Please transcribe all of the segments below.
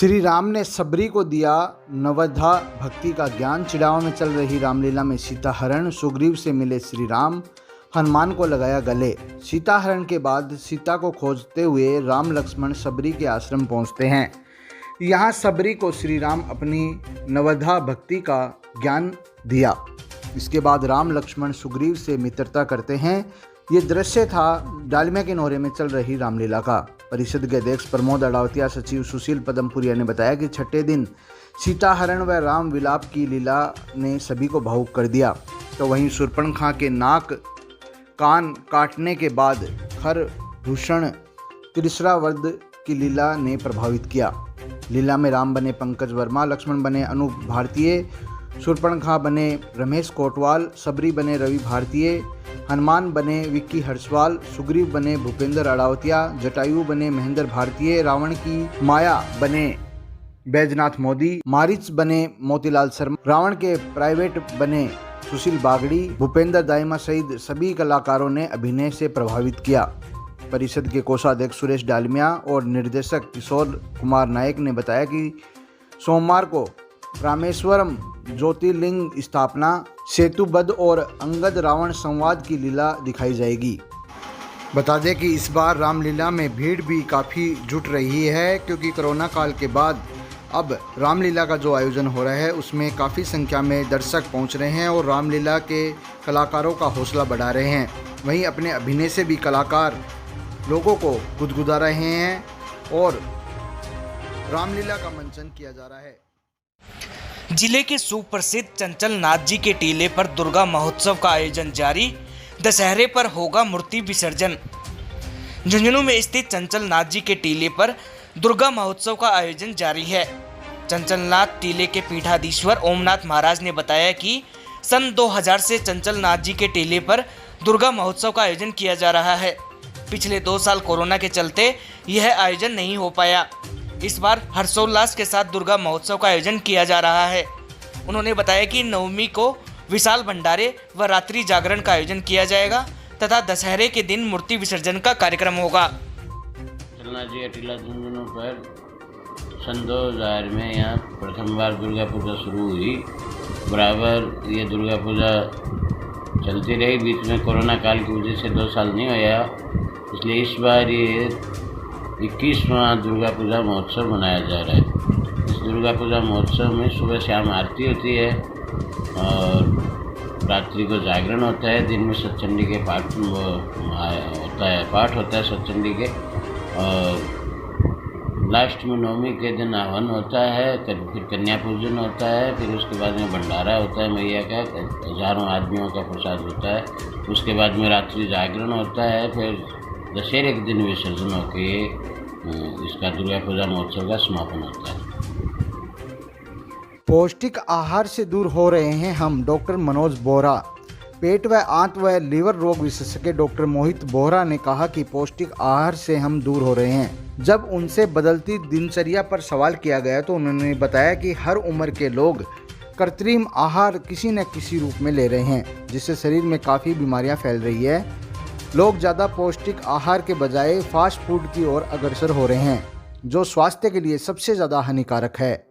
श्री राम ने सबरी को दिया नवधा भक्ति का ज्ञान। चिड़ावा में चल रही रामलीला में सीता हरण। सुग्रीव से मिले श्री राम, हनुमान को लगाया गले। सीता हरण के बाद सीता को खोजते हुए राम लक्ष्मण सबरी के आश्रम पहुंचते हैं। यहाँ सबरी को श्री राम अपनी नवधा भक्ति का ज्ञान दिया। इसके बाद राम लक्ष्मण सुग्रीव से मित्रता करते हैं। ये दृश्य था डालमिया के नोरे में चल रही रामलीला का। परिषद के अध्यक्ष प्रमोद अडावतिया, सचिव सुशील पदमपुरिया ने बताया कि छठे दिन सीता हरण व राम विलाप की लीला ने सभी को भावुक कर दिया। तो वहीं शूर्पणखा के नाक कान काटने के बाद खर भूषण त्रिशरावर्ध की लीला ने प्रभावित किया। लीला में राम बने पंकज वर्मा, लक्ष्मण बने अनूप भारतीय, शूर्पणखा बने रमेश कोटवाल, सबरी बने रवि भारतीय, हनुमान बने विक्की हर्षवाल, सुग्रीव बने भूपेंद्र अडावतिया, जटायु बने महेंद्र भारतीय, रावण की माया बने बैजनाथ मोदी, मारिच बने मोतीलाल शर्मा, रावण के प्राइवेट बने सुशील बागड़ी, भूपेंद्र दाइमा सहित सभी कलाकारों ने अभिनय से प्रभावित किया। परिषद के कोषाध्यक्ष सुरेश डालमिया और निर्देशक किशोर कुमार नायक ने बताया कि सोमवार को रामेश्वरम ज्योतिर्लिंग स्थापना, सेतुबद्ध और अंगद रावण संवाद की लीला दिखाई जाएगी। बता दें कि इस बार रामलीला में भीड़ भी काफ़ी जुट रही है, क्योंकि कोरोना काल के बाद अब रामलीला का जो आयोजन हो रहा है उसमें काफ़ी संख्या में दर्शक पहुंच रहे हैं और रामलीला के कलाकारों का हौसला बढ़ा रहे हैं। वहीं अपने अभिनय से भी कलाकार लोगों को गुदगुदा रहे हैं और रामलीला का मंचन किया जा रहा है। जिले के सुप्रसिद्ध चंचल नाथ जी के टीले पर दुर्गा महोत्सव का आयोजन जारी। दशहरे पर होगा मूर्ति विसर्जन। झुंझुनू में स्थित चंचल नाथ जी के टीले पर दुर्गा महोत्सव का आयोजन जारी है। चंचल नाथ टीले के पीठाधीश्वर ओमनाथ महाराज ने बताया कि सन 2000 से चंचल नाथ जी के टीले पर दुर्गा महोत्सव का आयोजन किया जा रहा है। पिछले 2 साल कोरोना के चलते यह आयोजन नहीं हो पाया। इस बार हर्षोल्लास के साथ दुर्गा महोत्सव का आयोजन किया जा रहा है। उन्होंने बताया कि नवमी को विशाल भंडारे व रात्रि जागरण का आयोजन किया जाएगा तथा दशहरे के दिन मूर्ति विसर्जन का कार्यक्रम होगा। चलना जी टीला झुंझुनू पर सन 2000 में यहाँ प्रथम बार दुर्गा पूजा शुरू हुई। बराबर ये दुर्गा पूजा चलती रही। बीच में कोरोना काल की वजह से 2 साल नहीं होया, इसलिए इस बार ये 21वां दुर्गा पूजा महोत्सव मनाया जा रहा है। इस दुर्गा पूजा महोत्सव में सुबह शाम आरती होती है और रात्रि को जागरण होता है। दिन में सतचंडी के पाठ होता है सतचंडी के, और लास्ट में नवमी के दिन हवन होता है, फिर कन्या पूजन होता है, फिर उसके बाद में भंडारा होता है मैया का, हजारों आदमियों का प्रसाद होता है। उसके बाद में रात्रि जागरण होता है, फिर दशहरे के दिन विसर्जन होकर इसका दुर्गा पूजा महोत्सव का समापन होता है। पौष्टिक आहार से दूर हो रहे हैं हम। डॉक्टर मनोज बोहरा, पेट व आंत व लीवर रोग विशेषज्ञ डॉक्टर मोहित बोहरा ने कहा कि पौष्टिक आहार से हम दूर हो रहे हैं। जब उनसे बदलती दिनचर्या पर सवाल किया गया तो उन्होंने बताया कि हर उम्र के लोग कृत्रिम आहार किसी न किसी रूप में ले रहे हैं, जिससे शरीर में काफ़ी बीमारियां फैल रही है। लोग ज़्यादा पौष्टिक आहार के बजाय फास्ट फूड की ओर अग्रसर हो रहे हैं, जो स्वास्थ्य के लिए सबसे ज़्यादा हानिकारक है।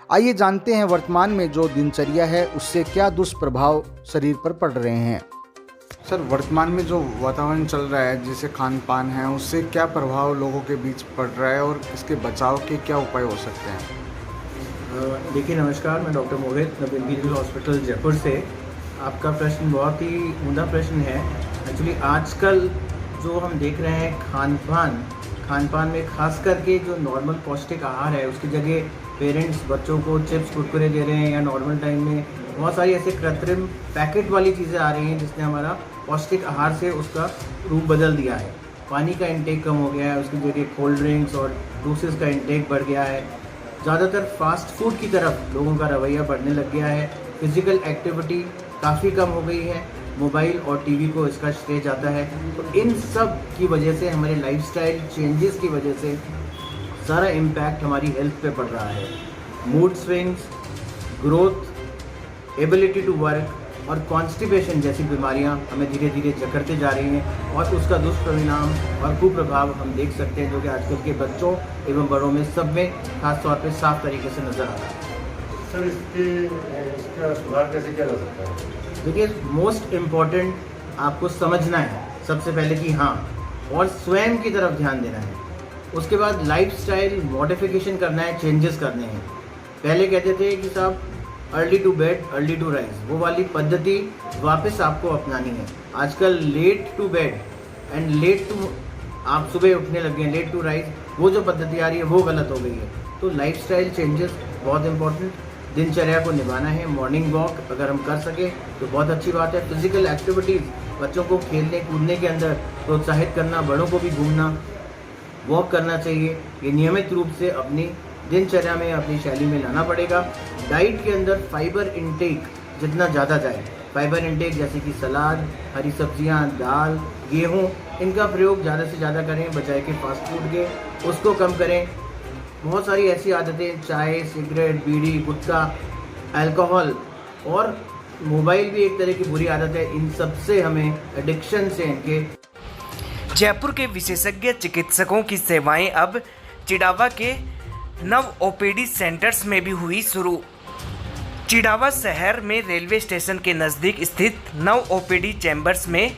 आइए जानते हैं वर्तमान में जो दिनचर्या है उससे क्या दुष्प्रभाव शरीर पर पड़ रहे हैं। सर, वर्तमान में जो वातावरण चल रहा है, जैसे खान पान है, उससे क्या प्रभाव लोगों के बीच पड़ रहा है और इसके बचाव के क्या उपाय हो सकते हैं? देखिए, नमस्कार, मैं डॉक्टर मोहित, नवीन मेडिकल हॉस्पिटल जयपुर से। आपका प्रश्न बहुत ही उम्दा प्रश्न है। एक्चुअली आजकल जो हम देख रहे हैं खान पान में खास करके जो नॉर्मल पौष्टिक आहार है, उसकी जगह पेरेंट्स बच्चों को चिप्स कुरकुरे दे रहे हैं, या नॉर्मल टाइम में बहुत सारी ऐसे कृत्रिम पैकेट वाली चीज़ें आ रही हैं जिसने हमारा पौष्टिक आहार से उसका रूप बदल दिया है। पानी का इंटेक कम हो गया है, उसकी जगह कोल्ड ड्रिंक्स और जूसेस का इंटेक बढ़ गया है। ज़्यादातर फास्ट फूड की तरफ लोगों का रवैया बढ़ने लग गया है। फिजिकल एक्टिविटी काफ़ी कम हो गई है। मोबाइल और टीवी को इसका श्रेय जाता है। तो इन सब की वजह से, हमारे लाइफस्टाइल चेंजेस की वजह से सारा इम्पैक्ट हमारी हेल्थ पे पड़ रहा है। Mood swings, growth, ability to work, और कॉन्स्टिपेशन जैसी बीमारियां हमें धीरे धीरे जकड़ते जा रही हैं और उसका दुष्परिणाम और कुप्रभाव हम देख सकते हैं, जो कि आजकल के बच्चों एवं बड़ों में सब में खास तौर पे साफ तरीके से नज़र आ रहा है। सर इसका सुधार कैसे किया जा सकता है? देखिए, मोस्ट इम्पॉर्टेंट आपको समझना है सबसे पहले कि हाँ, और स्वयं की तरफ ध्यान देना है। उसके बाद लाइफस्टाइल मॉडिफिकेशन करना है, चेंजेस करने हैं। पहले कहते थे कि साहब early to bed early to rise, वो वाली पद्धति वापस आपको अपनानी है। आजकल late to bed and late to आप सुबह उठने लगे हैं, लेट टू राइज, वो जो पद्धति आ रही है वो गलत हो गई है। तो लाइफस्टाइल चेंजेस बहुत इंपॉर्टेंट, दिनचर्या को निभाना है। मॉर्निंग वॉक अगर हम कर सके तो बहुत अच्छी बात है। फिजिकल एक्टिविटीज़, बच्चों को खेलने कूदने के अंदर प्रोत्साहित करना, बड़ों को भी घूमना वॉक करना चाहिए। ये नियमित रूप से अपनी दिनचर्या में, अपनी शैली में लाना पड़ेगा। डाइट के अंदर फाइबर इनटेक जितना ज़्यादा जाए, फाइबर इनटेक जैसे कि सलाद, हरी सब्जियां, दाल, गेहूं, इनका प्रयोग ज़्यादा से ज़्यादा करें, बजाय कि फास्ट फूड के उसको कम करें। बहुत सारी ऐसी आदतें, चाय, सिगरेट, बीड़ी, गुटखा, अल्कोहल और मोबाइल भी एक तरह की बुरी आदत है। इन सब से हमें एडिक्शन से इनके। जयपुर के विशेषज्ञ चिकित्सकों की सेवाएं अब चिड़ावा के नव ओपीडी सेंटर्स में भी हुई शुरू। चिड़ावा शहर में रेलवे स्टेशन के नज़दीक स्थित नव ओपीडी चैम्बर्स में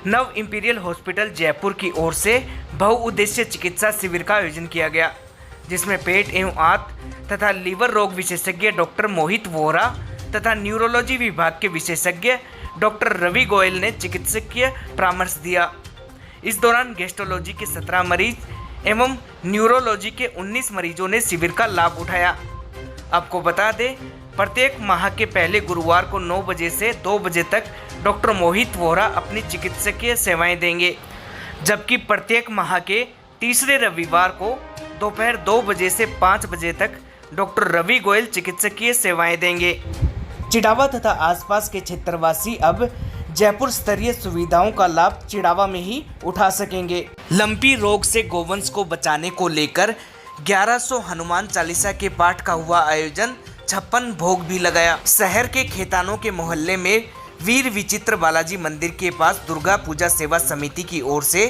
नव इंपीरियल हॉस्पिटल जयपुर की ओर से बहुउद्देश्य चिकित्सा शिविर का आयोजन किया गया, जिसमें पेट एवं आंत तथा लीवर रोग विशेषज्ञ डॉक्टर मोहित वोहरा तथा न्यूरोलॉजी विभाग के विशेषज्ञ डॉक्टर रवि गोयल ने चिकित्सकीय परामर्श दिया। इस दौरान गैस्ट्रोलॉजी के 17 मरीज एवं न्यूरोलॉजी के 19 मरीजों ने शिविर का लाभ उठाया। आपको बता दें, प्रत्येक माह के पहले गुरुवार को 9 बजे से 2 बजे तक डॉक्टर मोहित वोहरा अपनी चिकित्सकीय सेवाएं देंगे, जबकि प्रत्येक माह के तीसरे रविवार को दोपहर 2 बजे से 5 बजे तक डॉक्टर रवि गोयल चिकित्सकीय सेवाएं देंगे। चिड़ावा तथा आसपास के क्षेत्रवासी अब जयपुर स्तरीय सुविधाओं का लाभ चिड़ावा में ही उठा सकेंगे। लंपी रोग से गोवंश को बचाने को लेकर 1100 हनुमान चालीसा के पाठ का हुआ आयोजन, 56 भोग भी लगाया। शहर के खेतानों के मोहल्ले में वीर विचित्र बालाजी मंदिर के पास दुर्गा पूजा सेवा समिति की ओर से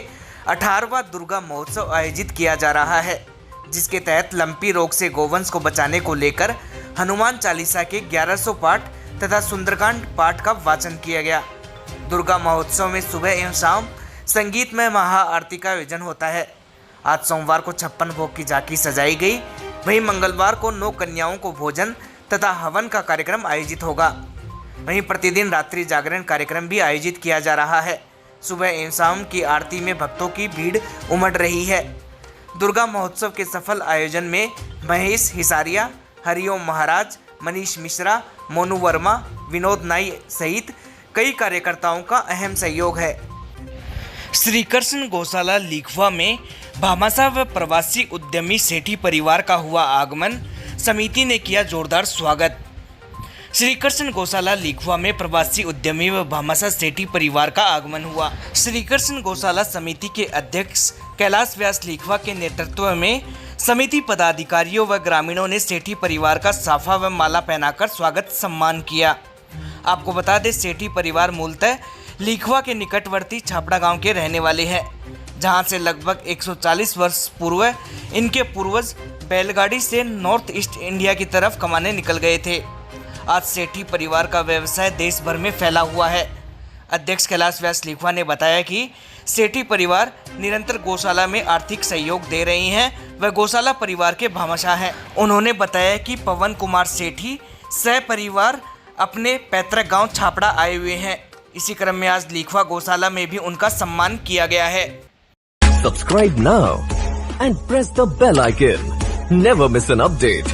18वां दुर्गा महोत्सव आयोजित किया जा रहा है, जिसके तहत लंपी रोग से गोवंश को बचाने को लेकर हनुमान चालीसा के 1100 पाठ तथा सुंदरकांड पाठ का वाचन किया गया। दुर्गा महोत्सव में सुबह एवं शाम संगीतमय महाआरती का आयोजन होता है। आज सोमवार को 56 भोग की झांकी सजाई गई। वहीं मंगलवार को 9 कन्याओं को भोजन तथा हवन का कार्यक्रम आयोजित होगा। वहीं प्रतिदिन रात्रि जागरण कार्यक्रम भी आयोजित किया जा रहा है। सुबह एवं शाम की आरती में भक्तों की भीड़ उमड़ रही है। दुर्गा महोत्सव के सफल आयोजन में महेश हिसारिया, हरिओम महाराज, मनीष मिश्रा, मोनू वर्मा, विनोद नाई सहित कई कार्यकर्ताओं का अहम सहयोग है। श्री कृष्ण गौशाला लीखवा में भामाशाह व प्रवासी उद्यमी सेठी परिवार का हुआ आगमन, समिति ने किया जोरदार स्वागत। श्री कृष्ण गौशाला लीखवा में प्रवासी उद्यमी व भामाशाह सेठी परिवार का आगमन हुआ। श्री कृष्ण गौशाला समिति के अध्यक्ष कैलाश व्यास लीखवा के नेतृत्व में समिति पदाधिकारियों व ग्रामीणों ने सेठी परिवार का साफा व माला पहनाकर स्वागत सम्मान किया। आपको बता दें, सेठी परिवार मूलतः लीखवा के निकटवर्ती छापड़ा गांव के रहने वाले हैं, जहां से लगभग 140 वर्ष पूर्व इनके पूर्वज बैलगाड़ी से नॉर्थ ईस्ट इंडिया की तरफ कमाने निकल गए थे। आज सेठी परिवार का व्यवसाय देश भर में फैला हुआ है। अध्यक्ष कैलाश व्यास लीखवा ने बताया कि सेठी परिवार निरंतर गौशाला में आर्थिक सहयोग दे रही हैं व गौशाला परिवार के भामाशाह हैं। उन्होंने बताया कि पवन कुमार सेठी सह परिवार अपने पैतृक गांव छापड़ा आए हुए हैं। इसी क्रम में आज लीखवा गौशाला में भी उनका सम्मान किया गया है। Subscribe now and press the bell icon. Never miss an update.